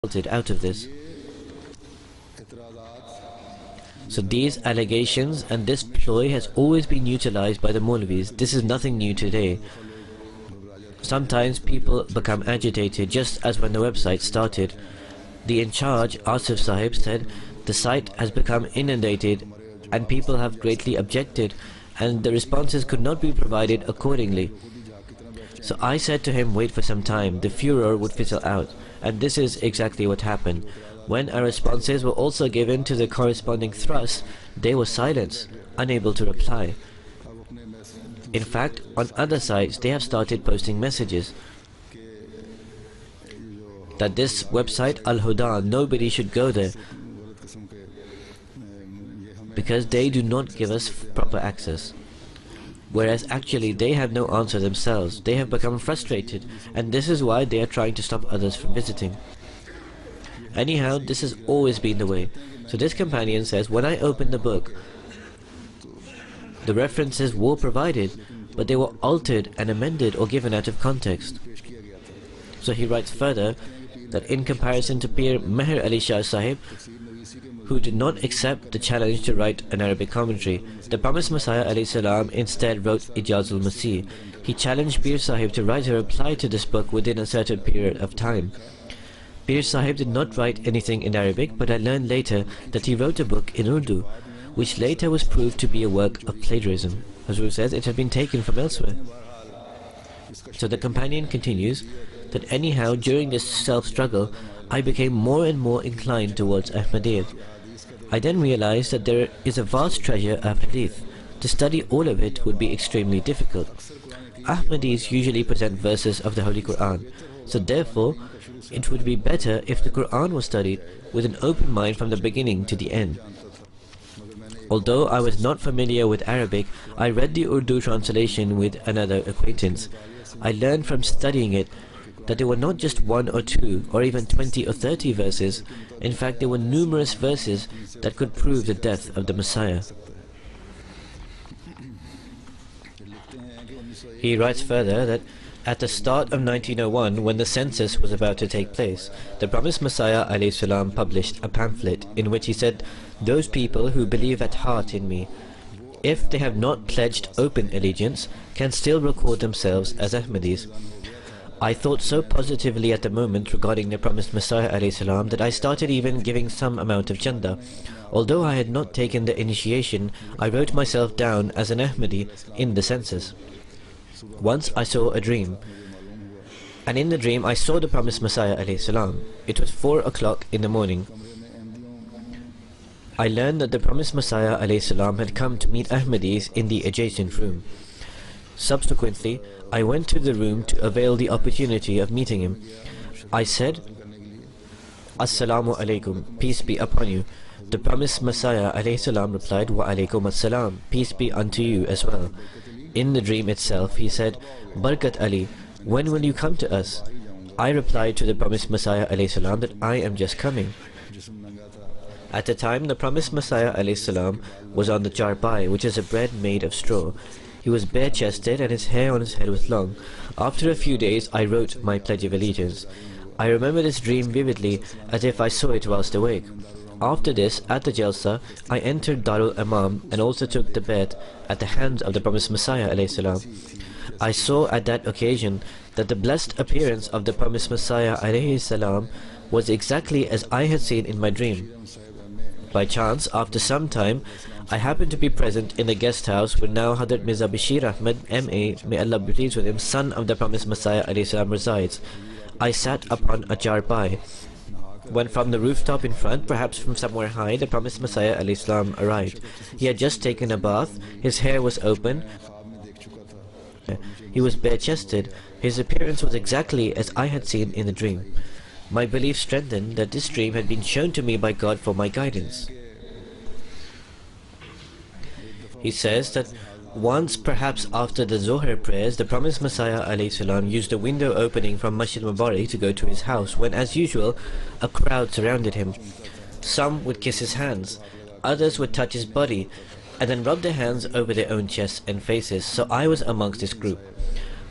resulted out of this. So these allegations and this ploy has always been utilized by the Maulvis. This is nothing new today. Sometimes people become agitated, just as when the website started. The in charge, Asif Sahib, said the site has become inundated and people have greatly objected and the responses could not be provided accordingly. So I said to him, wait for some time, the furor would fizzle out, and this is exactly what happened. When our responses were also given to the corresponding thrust, they were silent, unable to reply. In fact, on other sites they have started posting messages that this website Al-Huda, nobody should go there because they do not give us proper access. Whereas actually they have no answer themselves. They have become frustrated, and this is why they are trying to stop others from visiting. Anyhow, this has always been the way. So this companion says, when I opened the book, the references were provided, but they were altered and amended or given out of context. So he writes further that in comparison to Pir Meher Ali Shah Sahib, who did not accept the challenge to write an Arabic commentary, the promised Messiah alayhi salam instead wrote Ijazul Masih. He challenged Pir Sahib to write a reply to this book within a certain period of time. Pir Sahib did not write anything in Arabic, but I learned later that he wrote a book in Urdu, which later was proved to be a work of plagiarism. Hazur says it had been taken from elsewhere. So the companion continues that anyhow during this self-struggle I became more and more inclined towards Ahmadiyyat. I then realized that there is a vast treasure of hadith. To study all of it would be extremely difficult. Ahmadis usually present verses of the Holy Quran, so therefore it would be better if the Quran was studied with an open mind from the beginning to the end. Although I was not familiar with Arabic, I read the Urdu translation with another acquaintance. I learned from studying it that there were not just 1 or 2 or even 20 or 30 verses. In fact, there were numerous verses that could prove the death of the Messiah. He writes further that at the start of 1901, when the census was about to take place, the promised Messiah alayhi salam published a pamphlet in which he said, "Those people who believe at heart in me, if they have not pledged open allegiance, can still record themselves as Ahmadis." I thought so positively at the moment regarding the promised Messiah alayhi salam that I started even giving some amount of chanda. Although I had not taken the initiation, I wrote myself down as an Ahmadi in the census. Once I saw a dream, and in the dream I saw the promised Messiah alayhi salam. It was 4 o'clock in the morning. I learned that the promised Messiah alayhi salam had come to meet Ahmadis in the adjacent room. Subsequently, I went to the room to avail the opportunity of meeting him. I said, "Assalamu alaikum, peace be upon you." The promised Messiah alayhi salam replied, "Wa alaikum assalam, peace be unto you as well." In the dream itself, he said, "Barkat Ali, when will you come to us?" I replied to the promised Messiah alayhi salam that I am just coming. At the time, the promised Messiah alayhi salam was on the charpai, which is a bed made of straw. He was bare-chested and his hair on his head was long. After a few days, I wrote my Pledge of Allegiance. I remember this dream vividly, as if I saw it whilst awake. After this, at the Jalsa, I entered Darul Imam and also took the bed at the hands of the promised Messiah alayhi salam. I saw at that occasion that the blessed appearance of the promised Messiah alayhi salam was exactly as I had seen in my dream. By chance, after some time, I happened to be present in the guest house where now Hazrat Mirza Bashir Ahmad M.A., may Allah be pleased with him, son of the promised Messiah alayhi salam, resides. I sat upon a charpai. When from the rooftop in front, perhaps from somewhere high, the promised Messiah alayhi salam arrived. He had just taken a bath, his hair was open, he was bare-chested, his appearance was exactly as I had seen in the dream. My belief strengthened that this dream had been shown to me by God for my guidance. He says that once, perhaps after the Zohar prayers, the promised Messiah alayhi salam used a window opening from Masjid Mubarak to go to his house, when as usual a crowd surrounded him. Some would kiss his hands, others would touch his body, and then rub their hands over their own chests and faces, so I was amongst this group.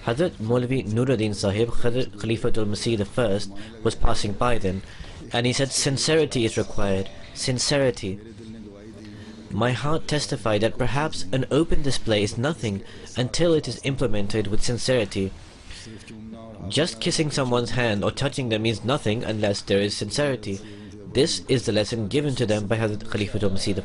Hazrat Maulvi Nuruddin Sahib, Hazrat Khalifatul Masih I, was passing by then. And he said sincerity is required. Sincerity. My heart testified that perhaps an open display is nothing until it is implemented with sincerity. Just kissing someone's hand or touching them means nothing unless there is sincerity. This is the lesson given to them by Hazrat Khalifatul Masih.